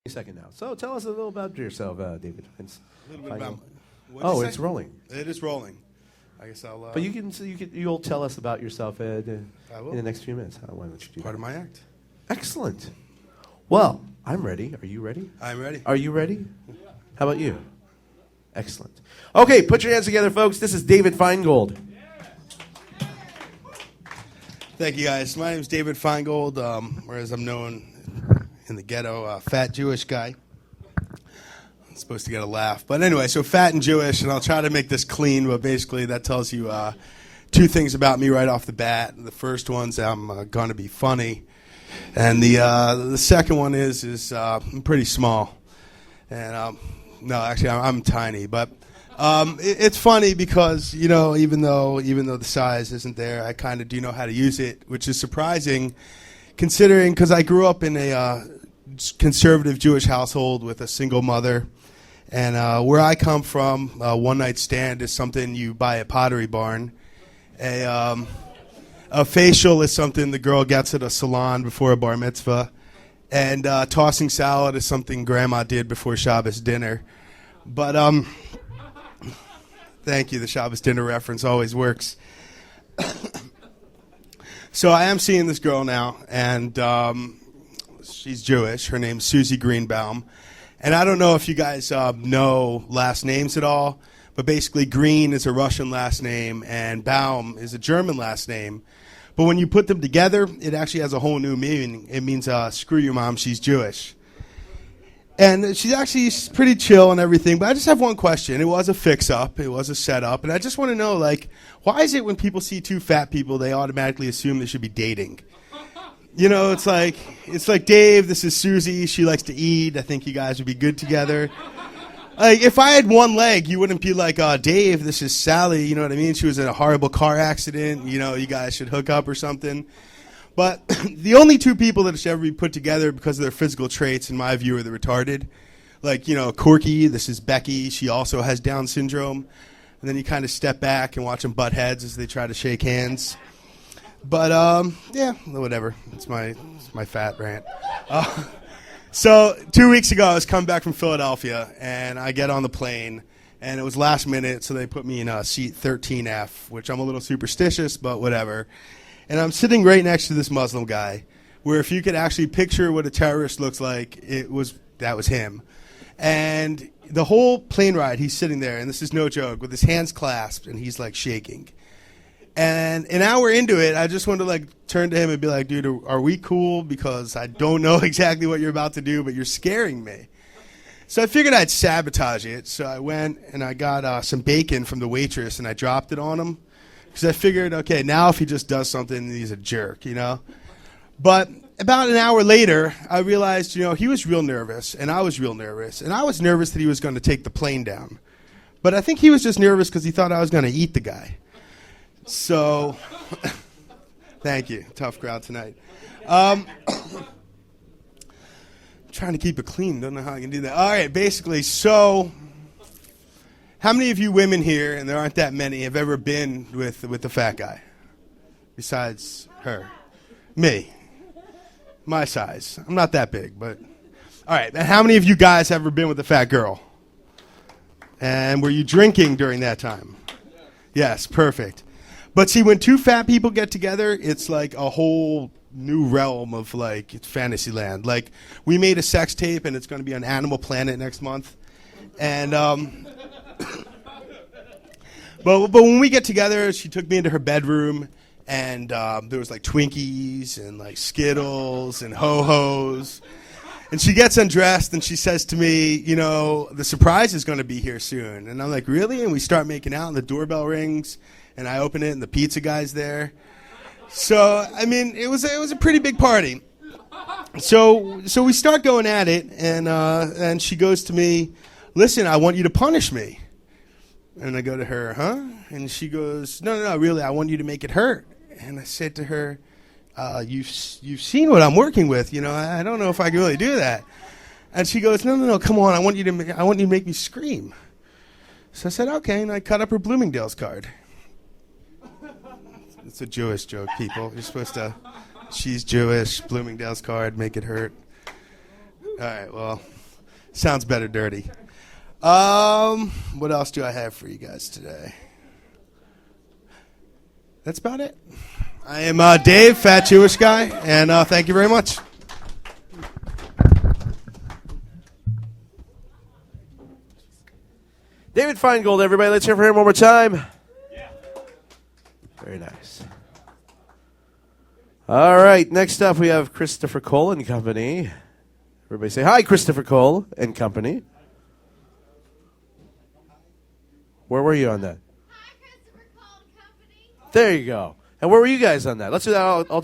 Second now. So tell us a little about yourself, David. A little bit about. Oh, it's rolling. It is rolling. I guess I'll. But you'll tell us about yourself in will. the next few minutes. Why don't you do Part that? of my act. Excellent. Well, I'm ready. Are you ready? I'm ready. Are you ready? How about you? Excellent. Okay, put your hands together, folks. This is David Feingold. Thank you, guys. My name is David Feingold, or as I'm known in the ghetto, fat Jewish guy. I'm supposed to get a laugh. But anyway, so fat and Jewish, and I'll try to make this clean, but basically that tells you two things about me right off the bat. The first one's I'm going to be funny, and the second one is I'm pretty small. And no, actually, I'm tiny, but it's funny because, you know, even though the size isn't there, I kind of do know how to use it, which is surprising considering, because I grew up in a conservative Jewish household with a single mother. And where I come from, one-night stand is something you buy at Pottery Barn. A facial is something the girl gets at a salon before a bar mitzvah. And tossing salad is something Grandma did before Shabbos dinner. But thank you, the Shabbos dinner reference always works. So I am seeing this girl now, and she's Jewish. Her name's Susie Greenbaum. And I don't know if you guys know last names at all, but basically Green is a Russian last name, and Baum is a German last name. But when you put them together, it actually has a whole new meaning. It means, screw your mom, she's Jewish. And she's actually pretty chill and everything, but I just have one question. It was a fix-up. It was a setup. And I just want to know, like, why is it when people see two fat people, they automatically assume they should be dating? You know, it's like, Dave, this is Susie. She likes to eat. I think you guys would be good together. Like, if I had one leg, you wouldn't be like, Dave, this is Sally. You know what I mean? She was in a horrible car accident. You know, you guys should hook up or something. But the only two people that should ever be put together because of their physical traits, in my view, are the retarded. Like, you know, Corky, this is Becky. She also has Down syndrome. And then you kind of step back and watch them butt heads as they try to shake hands. But, yeah, whatever. It's my fat rant. So 2 weeks ago, I was coming back from Philadelphia, and I get on the plane. And it was last minute, so they put me in seat 13F, which I'm a little superstitious, but whatever. And I'm sitting right next to this Muslim guy, where if you could actually picture what a terrorist looks like, that was him. And the whole plane ride, he's sitting there, and this is no joke, with his hands clasped, and he's like shaking. And an hour into it, I just wanted to like turn to him and be like, dude, are we cool? Because I don't know exactly what you're about to do, but you're scaring me. So I figured I'd sabotage it. So I went and I got some bacon from the waitress, and I dropped it on him. Because I figured, okay, now if he just does something, he's a jerk, you know? But about an hour later, I realized, you know, he was real nervous, and I was real nervous. And I was nervous that he was going to take the plane down. But I think he was just nervous because he thought I was going to eat the guy. So, thank you. Tough crowd tonight. Trying to keep it clean. Don't know how I can do that. All right, basically, so how many of you women here, and there aren't that many, have ever been with the fat guy? Besides her. Me. My size. I'm not that big, but all right. And how many of you guys have ever been with a fat girl? And were you drinking during that time? Yes, perfect. But see, when two fat people get together, it's like a whole new realm of like fantasy land. Like, we made a sex tape, and it's going to be on Animal Planet next month. And but when we get together, she took me into her bedroom, and there was like Twinkies and like Skittles and Ho-Hos. And she gets undressed, and she says to me, you know, the surprise is going to be here soon. And I'm like, really? And we start making out, and the doorbell rings, and I open it, and the pizza guy's there. So, I mean, it was a pretty big party. So we start going at it, and she goes to me, listen, I want you to punish me. And I go to her, huh? And she goes, no, really, I want you to make it hurt. And I said to her, you've seen what I'm working with, you know. I don't know if I can really do that. And she goes, no, come on, I want you to make me scream. So I said, okay, and I cut up her Bloomingdale's card. It's a Jewish joke, people. You're supposed to, she's Jewish, Bloomingdale's card, make it hurt. All right, well, sounds better dirty. What else do I have for you guys today? That's about it. I am Dave, fat Jewish guy, and thank you very much. David Feingold, everybody. Let's hear for him one more time. Very nice. All right, next up we have Christopher Cole and Company. Everybody say hi, Christopher Cole and Company. Where were you on that? Hi, Christopher Cole and Company. There you go. And where were you guys on that? Let's do that all